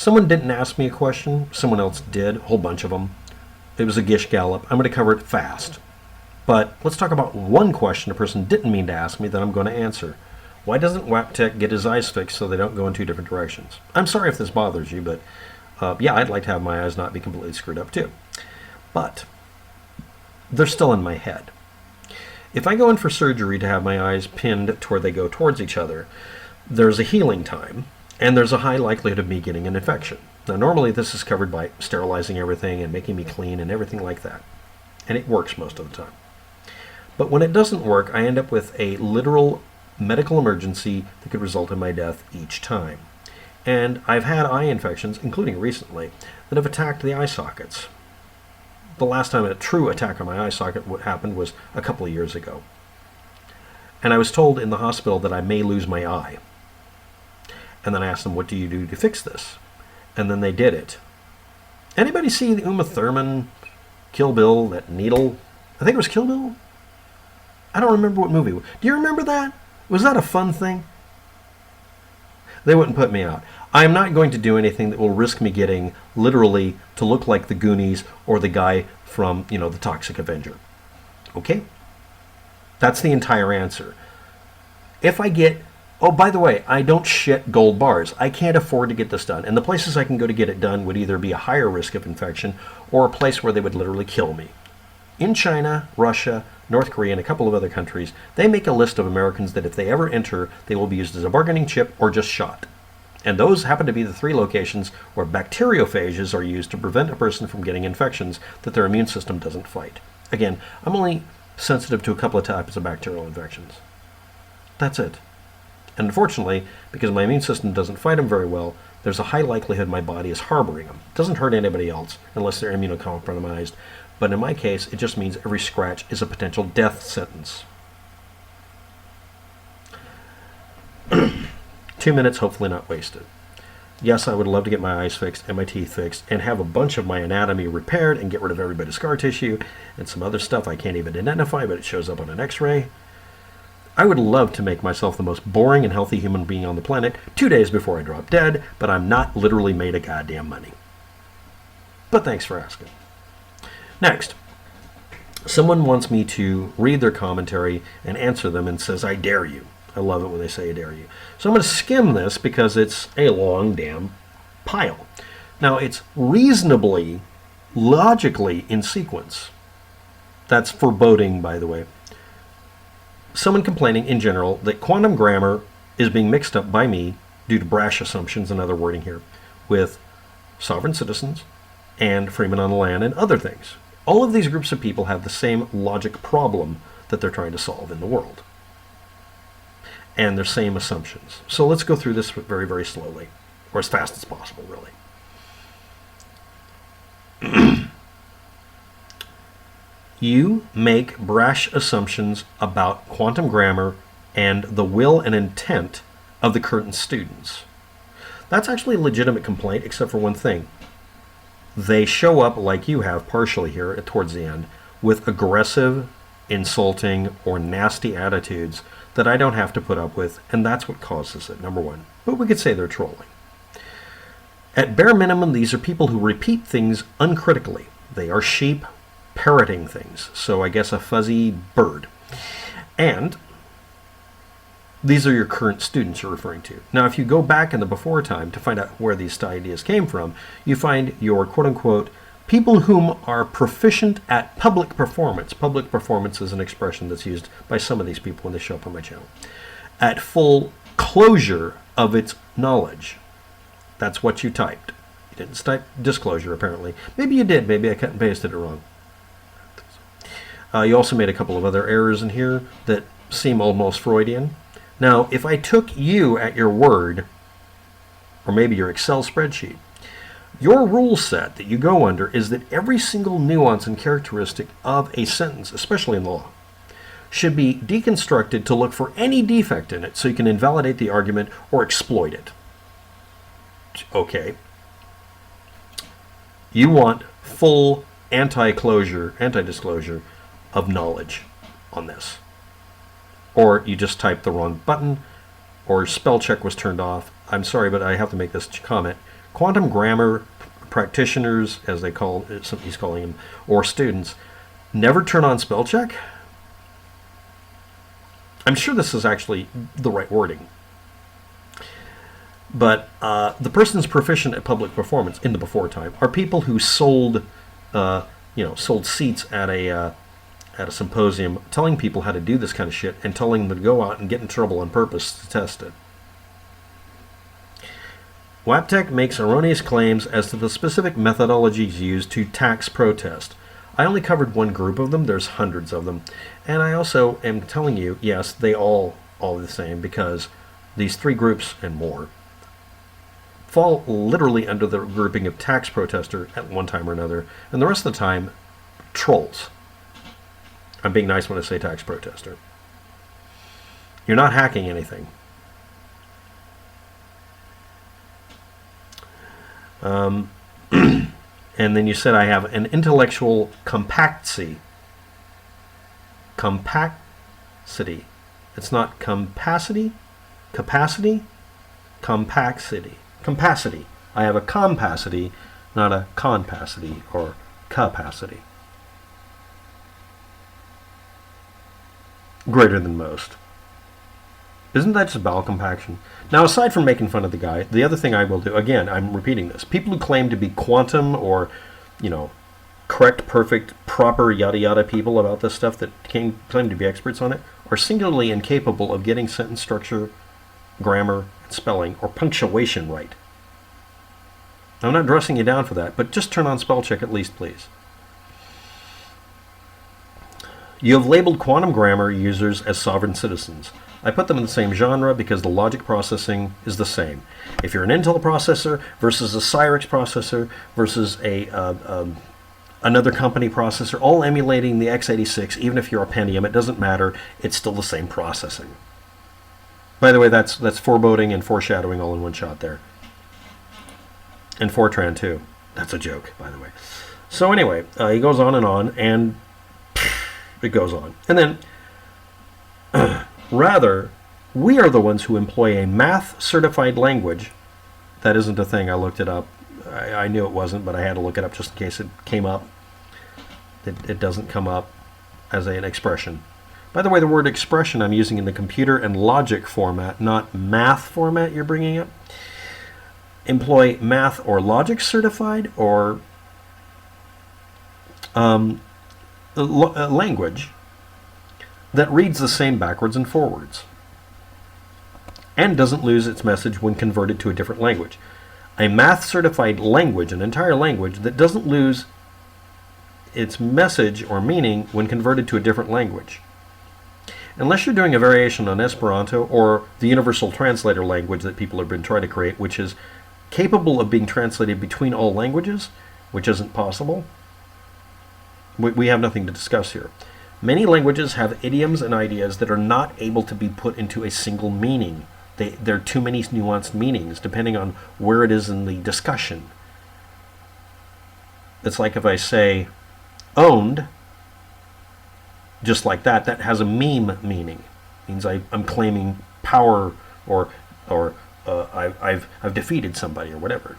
Someone didn't ask me a question. Someone else did. A whole bunch of them. It was a gish gallop. I'm going to cover it fast. But let's talk about one question a person didn't mean to ask me that I'm going to answer. Why doesn't waptek get his eyes fixed so they don't go in two different directions? I'm sorry if this bothers you, but yeah, I'd like to have my eyes not be completely screwed up too. But they're still in my head. If I go in for surgery to have my eyes pinned to where they go towards each other, there's a healing time, and there's a high likelihood of me getting an infection. Now, normally this is covered by sterilizing everything and making me clean and everything like that. And it works most of the time. But when it doesn't work, I end up with a literal medical emergency that could result in my death each time. And I've had eye infections, including recently, that have attacked the eye sockets. The last time a true attack on my eye socket happened was a couple of years ago. And I was told in the hospital that I may lose my eye. And then I asked them, what do you do to fix this? And then they did it. Anybody see the Uma Thurman, Kill Bill, that needle? I think it was Kill Bill? I don't remember what movie. Do you remember that? Was that a fun thing? They wouldn't put me out. I'm not going to do anything that will risk me getting literally to look like the Goonies or the guy from, the Toxic Avenger. Okay? That's the entire answer. If I get... Oh, by the way, I don't shit gold bars. I can't afford to get this done. And the places I can go to get it done would either be a higher risk of infection or a place where they would literally kill me. In China, Russia, North Korea, and a couple of other countries, they make a list of Americans that if they ever enter, they will be used as a bargaining chip or just shot. And those happen to be the 3 locations where bacteriophages are used to prevent a person from getting infections that their immune system doesn't fight. Again, I'm only sensitive to a couple of types of bacterial infections. That's it. And unfortunately, because my immune system doesn't fight them very well, there's a high likelihood my body is harboring them. It doesn't hurt anybody else unless they're immunocompromised. But in my case, it just means every scratch is a potential death sentence. 2 minutes, hopefully not wasted. Yes, I would love to get my eyes fixed and my teeth fixed and have a bunch of my anatomy repaired and get rid of everybody's scar tissue and some other stuff I can't even identify, but it shows up on an x-ray. I would love to make myself the most boring and healthy human being on the planet 2 days before I drop dead, but I'm not literally made of goddamn money. But thanks for asking. Next, someone wants me to read their commentary and answer them and says, I dare you. I love it when they say I dare you. So I'm going to skim this because it's a long damn pile. Now, it's reasonably, logically in sequence. That's foreboding, by the way. Someone complaining in general that quantum grammar is being mixed up by me due to brash assumptions and other wording here with sovereign citizens and freemen on the land and other things. All of these groups of people have the same logic problem that they're trying to solve in the world. And their same assumptions. So let's go through this very, very slowly, or as fast as possible, really. You make brash assumptions about quantum grammar and the will and intent of the current students. That's actually a legitimate complaint, except for one thing. They show up, like you have partially here towards the end, with aggressive, insulting, or nasty attitudes that I don't have to put up with, and that's what causes it, number one. But we could say they're trolling. At bare minimum, these are people who repeat things uncritically. They are sheep parroting things, so I guess a fuzzy bird. And these are your current students you're referring to. Now, if you go back in the before time to find out where these ideas came from, you find your quote-unquote people whom are proficient at public performance. Public performance is an expression that's used by some of these people when they show up on my channel. At full closure of its knowledge. That's what you typed. You didn't type disclosure, apparently. Maybe you did. Maybe I cut and pasted it wrong. You also made a couple of other errors in here that seem almost Freudian. Now, if I took you at your word, or maybe your Excel spreadsheet, your rule set that you go under is that every single nuance and characteristic of a sentence, especially in law, should be deconstructed to look for any defect in it so you can invalidate the argument or exploit it. Okay. You want full anti-disclosure of knowledge on this. Or you just typed the wrong button, or spell check was turned off. I'm sorry, but I have to make this comment. quantum grammar practitioners, as he's calling them, or students, never turn on spell check? I'm sure this is actually the right wording. But the person's proficient at public performance in the before time are people who sold seats at a symposium, telling people how to do this kind of shit and telling them to go out and get in trouble on purpose to test it. Waptek makes erroneous claims as to the specific methodologies used to tax protest. I only covered one group of them. There's hundreds of them. And I also am telling you, yes, they all the same, because these three groups and more fall literally under the grouping of tax protester at one time or another, and the rest of the time, trolls. I'm being nice when I say tax protester. You're not hacking anything. And then you said I have an intellectual compactity. Compactity. It's not compacity? Capacity? Compactity. Compacity. I have a compacity, not a compacity or capacity. Greater than most. Isn't that just bowel compaction? Now, aside from making fun of the guy, the other thing I will do, again, I'm repeating this, people who claim to be quantum or, correct, perfect, proper, yada yada people about this stuff that claim to be experts on it are singularly incapable of getting sentence structure, grammar, and spelling, or punctuation right. I'm not dressing you down for that, but just turn on spell check at least, please. You have labeled quantum grammar users as sovereign citizens. I put them in the same genre because the logic processing is the same. If you're an Intel processor versus a Cyrix processor versus another company processor, all emulating the x86, even if you're a Pentium, it doesn't matter. It's still the same processing. By the way, that's foreboding and foreshadowing all in one shot there. And Fortran too. That's a joke, by the way. So anyway, he goes on, and it goes on. And then, rather, we are the ones who employ a math-certified language. That isn't a thing. I looked it up. I knew it wasn't, but I had to look it up just in case it came up. It doesn't come up as an expression. By the way, the word expression I'm using in the computer and logic format, not math format you're bringing up. Employ math or logic certified or language that reads the same backwards and forwards and doesn't lose its message when converted to a different language. A math-certified language, an entire language, that doesn't lose its message or meaning when converted to a different language. Unless you're doing a variation on Esperanto or the universal translator language that people have been trying to create, which is capable of being translated between all languages, which isn't possible, we have nothing to discuss here. Many languages have idioms and ideas that are not able to be put into a single meaning. There are too many nuanced meanings depending on where it is in the discussion. It's like if I say owned, just like that has a meme meaning. It means I'm claiming power or I've defeated somebody or whatever.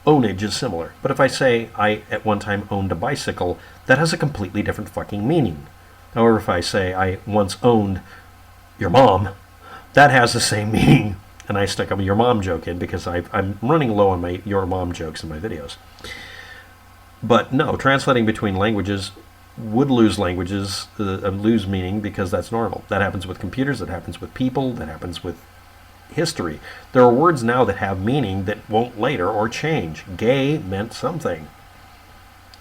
Ownage is similar. But if I say I at one time owned a bicycle, that has a completely different fucking meaning. However, if I say I once owned your mom, that has the same meaning. And I stuck a your mom joke in because I'm running low on my your mom jokes in my videos. But no, translating between languages would lose lose meaning because that's normal. That happens with computers, that happens with people, that happens with history. There are words now that have meaning that won't later or change. Gay meant something.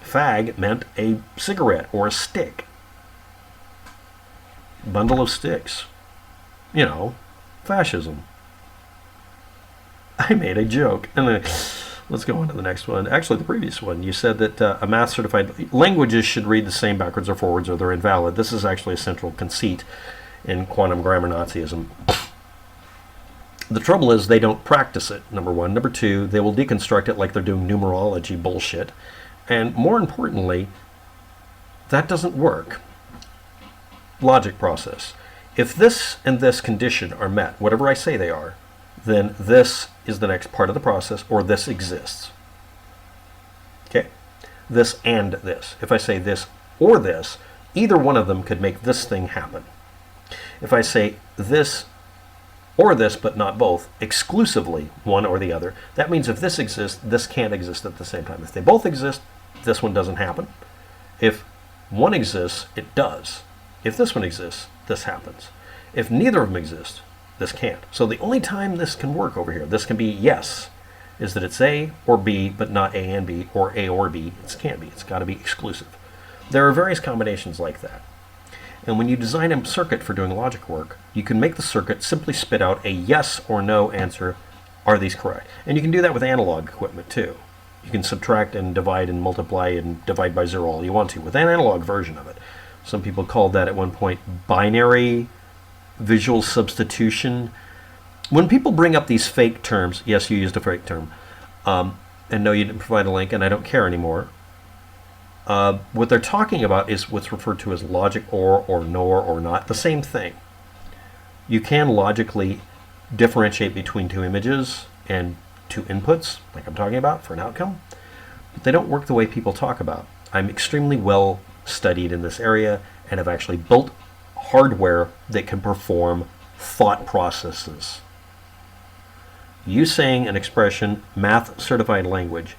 Fag meant a cigarette or a stick. Bundle of sticks. Fascism. I made a joke. And then, let's go on to the next one. Actually, the previous one. You said that a math-certified languages should read the same backwards or forwards or they're invalid. This is actually a central conceit in quantum grammar Nazism. The trouble is they don't practice it, number one. Number two, they will deconstruct it like they're doing numerology bullshit. And more importantly, that doesn't work. Logic process. If this and this condition are met, whatever I say they are, then this is the next part of the process, or this exists. Okay? This and this. If I say this or this, either one of them could make this thing happen. If I say this or this, but not both, exclusively one or the other, that means if this exists, this can't exist at the same time. If they both exist, this one doesn't happen. If one exists, it does. If this one exists, this happens. If neither of them exist, this can't. So the only time this can work over here, this can be yes, is that it's A or B, but not A and B, or A or B. It can't be. It's got to be exclusive. There are various combinations like that. And when you design a circuit for doing logic work, you can make the circuit simply spit out a yes or no answer. Are these correct? And you can do that with analog equipment too. You can subtract and divide and multiply and divide by zero all you want to with an analog version of it. Some people called that at one point binary visual substitution. When people bring up these fake terms, yes, you used a fake term, and no, you didn't provide a link, and I don't care anymore. What they're talking about is what's referred to as logic or nor or not, the same thing. You can logically differentiate between two images and two inputs, like I'm talking about, for an outcome, but they don't work the way people talk about. I'm extremely well studied in this area and have actually built hardware that can perform thought processes. You saying an expression, math certified language,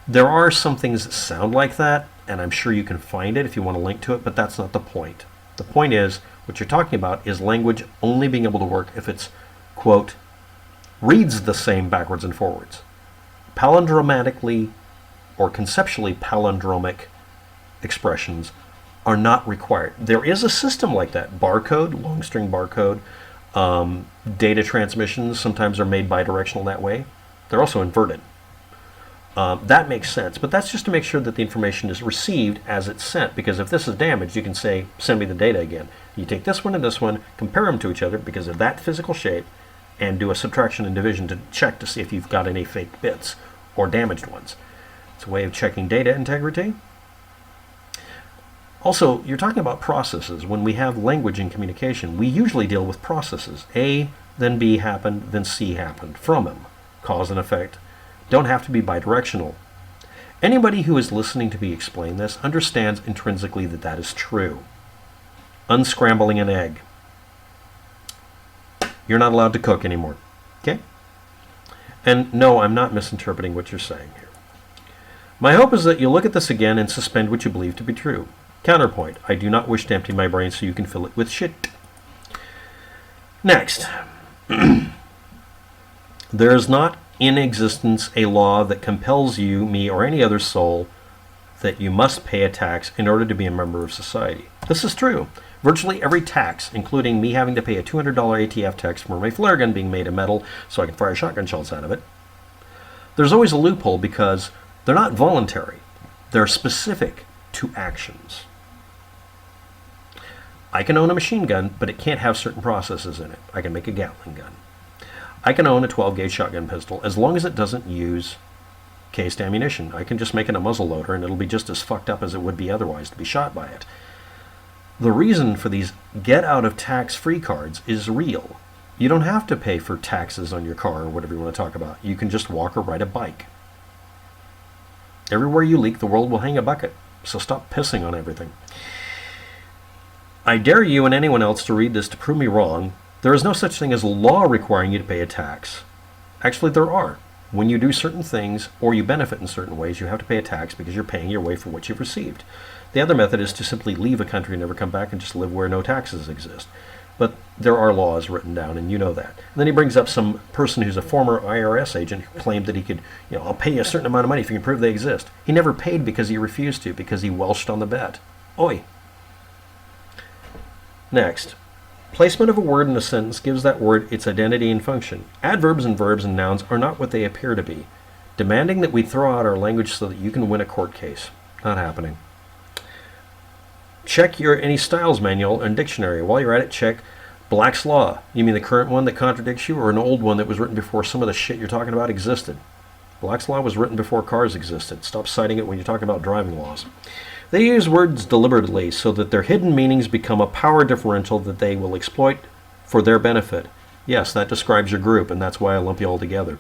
there are some things that sound like that, and I'm sure you can find it if you want to link to it, but that's not the point. The point is, what you're talking about is language only being able to work if it's, quote, reads the same backwards and forwards. Palindromatically or conceptually palindromic expressions are not required. There is a system like that. Barcode, long string barcode, data transmissions sometimes are made bidirectional that way. They're also inverted. That makes sense, but that's just to make sure that the information is received as it's sent, because if this is damaged, you can say, send me the data again. You take this one and this one, compare them to each other because of that physical shape, and do a subtraction and division to check to see if you've got any fake bits or damaged ones. It's a way of checking data integrity. Also, you're talking about processes. When we have language in communication, we usually deal with processes. A, then B happened, then C happened from them. Cause and effect don't have to be bidirectional. Anybody who is listening to me explain this understands intrinsically that that is true. Unscrambling an egg. You're not allowed to cook anymore. Okay? And no, I'm not misinterpreting what you're saying here. My hope is that you'll look at this again and suspend what you believe to be true. Counterpoint, I do not wish to empty my brain so you can fill it with shit. Next. There is not in existence a law that compels you, me, or any other soul that you must pay a tax in order to be a member of society. This is true. Virtually every tax, including me having to pay a $200 ATF tax for my flare gun being made of metal so I can fire shotgun shells out of it, there's always a loophole because they're not voluntary. They're specific to actions. I can own a machine gun, but it can't have certain processes in it. I can make a Gatling gun. I can own a 12-gauge shotgun pistol as long as it doesn't use cased ammunition. I can just make it a muzzle loader and it'll be just as fucked up as it would be otherwise to be shot by it. The reason for these get-out-of-tax-free cards is real. You don't have to pay for taxes on your car or whatever you want to talk about. You can just walk or ride a bike. Everywhere you leak, the world will hang a bucket. So stop pissing on everything. I dare you and anyone else to read this to prove me wrong. There is no such thing as law requiring you to pay a tax. Actually, there are. When you do certain things or you benefit in certain ways, you have to pay a tax because you're paying your way for what you've received. The other method is to simply leave a country and never come back and just live where no taxes exist. But there are laws written down, and you know that. And then he brings up some person who's a former IRS agent who claimed that he could, I'll pay you a certain amount of money if you can prove they exist. He never paid because he refused to, because he welched on the bet. Oi. Next. Placement of a word in a sentence gives that word its identity and function. Adverbs and verbs and nouns are not what they appear to be. Demanding that we throw out our language so that you can win a court case. Not happening. Check your any styles manual and dictionary. While you're at it, check Black's Law. You mean the current one that contradicts you, or an old one that was written before some of the shit you're talking about existed? Black's Law was written before cars existed. Stop citing it when you're talking about driving laws. They use words deliberately so that their hidden meanings become a power differential that they will exploit for their benefit. Yes, that describes your group, and that's why I lump you all together.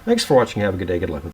Thanks for watching. Have a good day. Good luck with